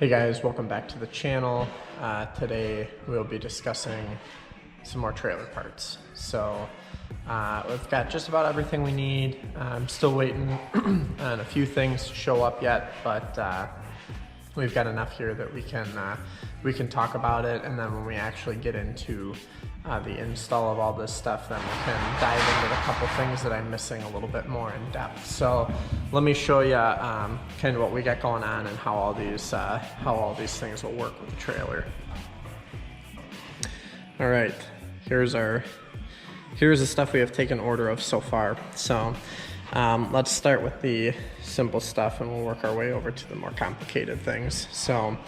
Hey guys, welcome back to the channel. Today we'll be discussing some more trailer parts. So we've got just about everything we need. I'm still waiting on a few things to show up yet, but we've got enough here that we can talk about it, and then when we actually get into the install of all this stuff, then we can dive into the couple things that I'm missing a little bit more in depth. So let me show you kind of what we got going on and how all these things will work with the trailer. All right, here's the stuff we have taken order of so far. So let's start with the simple stuff and we'll work our way over to the more complicated things. So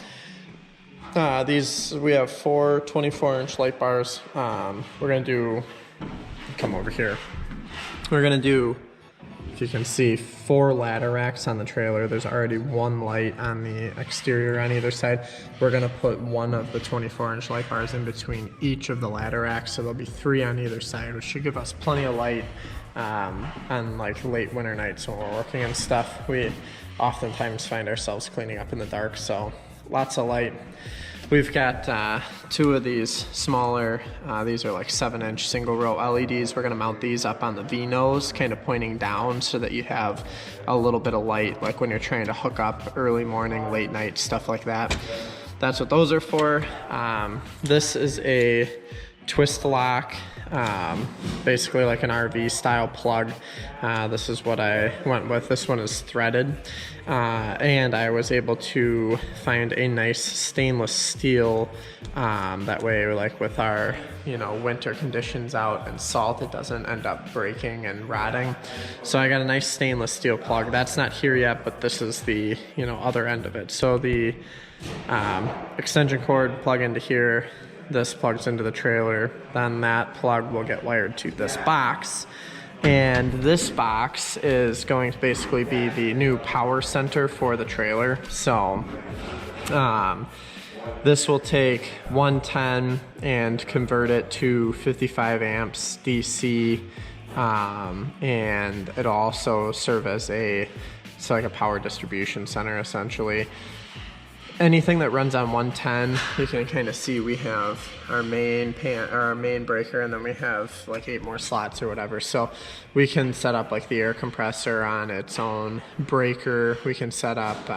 we have four 24-inch light bars. We're gonna do, come over here. We're gonna do, if you can see, 4 ladder racks on the trailer. There's already one light on the exterior on either side. We're gonna put one of the 24-inch light bars in between each of the ladder racks, so there'll be 3 on either side, which should give us plenty of light on like late winter nights when we're working and stuff. We oftentimes find ourselves cleaning up in the dark, so lots of light. We've got 2 of these smaller, these are like 7-inch single row LEDs. We're gonna mount these up on the V-nose, kind of pointing down so that you have a little bit of light, like when you're trying to hook up early morning, late night, stuff like that. That's what those are for. This is a twist lock, basically like an RV style plug. This is what I went with. This one is threaded, and I was able to find a nice stainless steel, that way like with our winter conditions out and salt, it doesn't end up breaking and rotting. So I got a nice stainless steel plug. That's not here yet, but this is the other end of it. So the extension cord plug into here, this plugs into the trailer, then that plug will get wired to this box, and this box is going to basically be the new power center for the trailer. So this will take 110 and convert it to 55 amps DC, and it'll also serve as it's like a power distribution center essentially. Anything that runs on 110, you can kind of see we have our main breaker, and then we have like 8 more slots or whatever. So we can set up like the air compressor on its own breaker. We can set up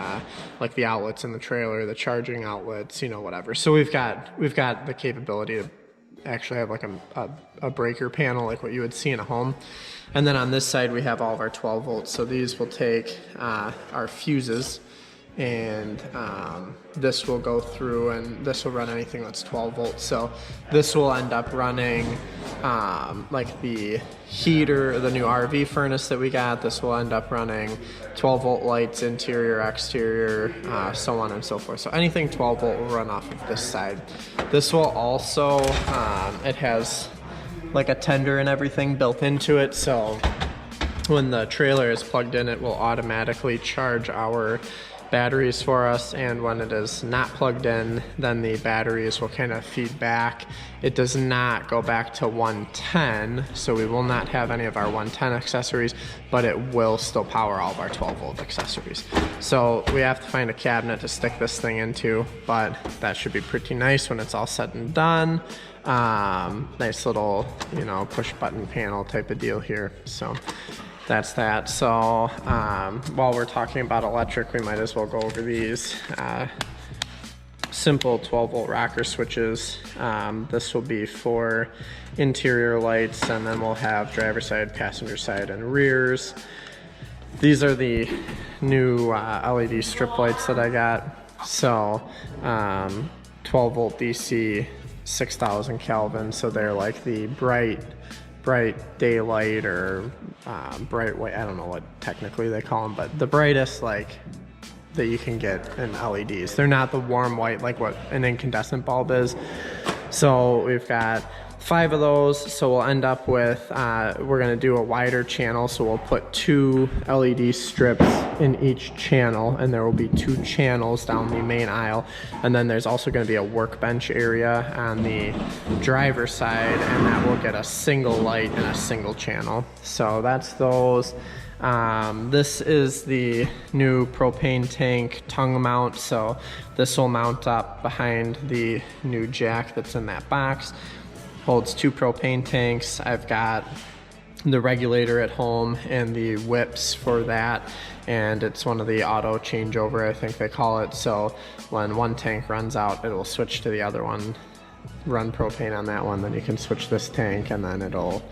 like the outlets in the trailer, the charging outlets, whatever. So we've got the capability to actually have like a breaker panel like what you would see in a home. And then on this side we have all of our 12 volts. So these will take our fuses, and this will go through, and this will run anything that's 12 volts. So this will end up running like the heater, the new RV furnace that we got. This will end up running 12 volt lights, interior, exterior, so on and so forth. So anything 12 volt will run off of this side. This will also, it has like a tender and everything built into it. So when the trailer is plugged in, it will automatically charge our batteries for us, and when it is not plugged in, then the batteries will kind of feed back. It does not go back to 110, so we will not have any of our 110 accessories, but it will still power all of our 12 volt accessories. So we have to find a cabinet to stick this thing into, but that should be pretty nice when it's all said and done. Nice little push button panel type of deal here. So that's that. So while we're talking about electric, we might as well go over these simple 12 volt rocker switches. This will be for interior lights, and then we'll have driver side, passenger side, and rears. These are the new LED strip lights that I got. So 12 volt DC, 6,000 Kelvin. So they're like the bright daylight or bright white, I don't know what technically they call them, but the brightest like that you can get in LEDs. They're not the warm white like what an incandescent bulb is. So we've got 5 of those, so we'll end up with, we're gonna do a wider channel, so we'll put 2 LED strips in each channel, and there will be 2 channels down the main aisle. And then there's also gonna be a workbench area on the driver's side, and that will get a single light and a single channel. So that's those. This is the new propane tank tongue mount, so this will mount up behind the new jack that's in that box. Holds 2 propane tanks. I've got the regulator at home and the whips for that, and it's one of the auto changeover, I think they call it. So when one tank runs out, it will switch to the other one, run propane on that one, then you can switch this tank, and then it'll,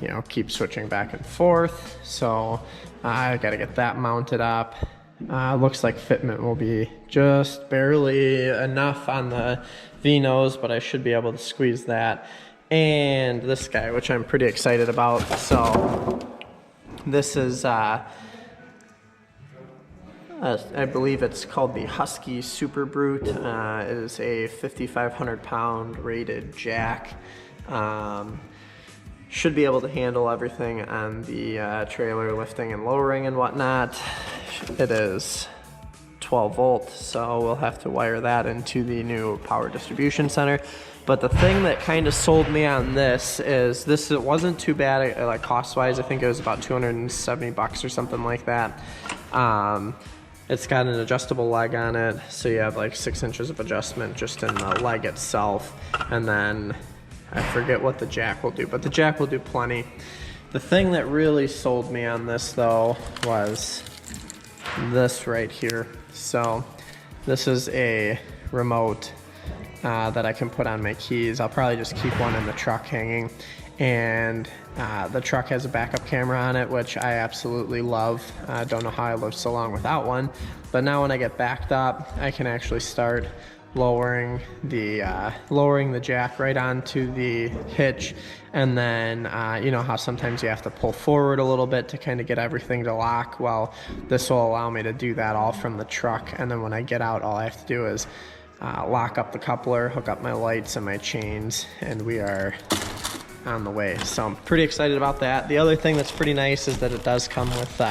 you know, keep switching back and forth. So I got to get that mounted up. Looks like fitment will be just barely enough on the V-nose, but I should be able to squeeze that. And this guy, which I'm pretty excited about. So this is, I believe it's called the Husky Super Brute. It is a 5,500 pound rated jack. Should be able to handle everything on the trailer, lifting and lowering and whatnot. It is 12 volt, so we'll have to wire that into the new power distribution center. But the thing that kind of sold me on this is it wasn't too bad, like cost-wise. I think it was about 270 bucks or something like that. It's got an adjustable leg on it, so you have like 6 inches of adjustment just in the leg itself. And then I forget what the jack will do, but the jack will do plenty. The thing that really sold me on this though was this right here. So this is a remote that I can put on my keys. I'll probably just keep one in the truck hanging, and the truck has a backup camera on it, which I absolutely love. I don't know how I lived so long without one, but now when I get backed up, I can actually start lowering the jack right onto the hitch, and then you know how sometimes you have to pull forward a little bit to kind of get everything to lock. Well, this will allow me to do that all from the truck, and then when I get out, all I have to do is lock up the coupler, hook up my lights and my chains, and we are on the way. So I'm pretty excited about that. The other thing that's pretty nice is that it does come with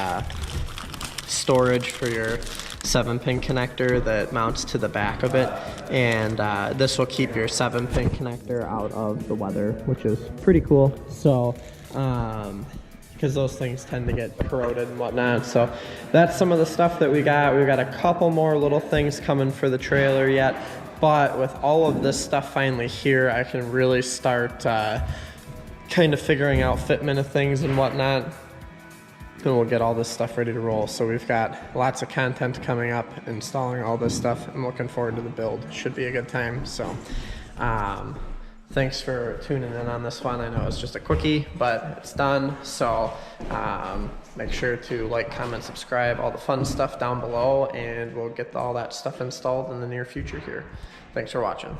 storage for your 7-pin connector that mounts to the back of it, and this will keep your 7-pin connector out of the weather, which is pretty cool. So because those things tend to get corroded and whatnot. So that's some of the stuff that we got. We've got a couple more little things coming for the trailer yet, but with all of this stuff finally here, I can really start kind of figuring out fitment of things and whatnot. Then we'll get all this stuff ready to roll. So we've got lots of content coming up, installing all this stuff. I'm looking forward to the build. Should be a good time. So thanks for tuning in on this one. I know it's just a quickie, but it's done. So make sure to like, comment, subscribe, all the fun stuff down below, and we'll get all that stuff installed in the near future here. Thanks for watching.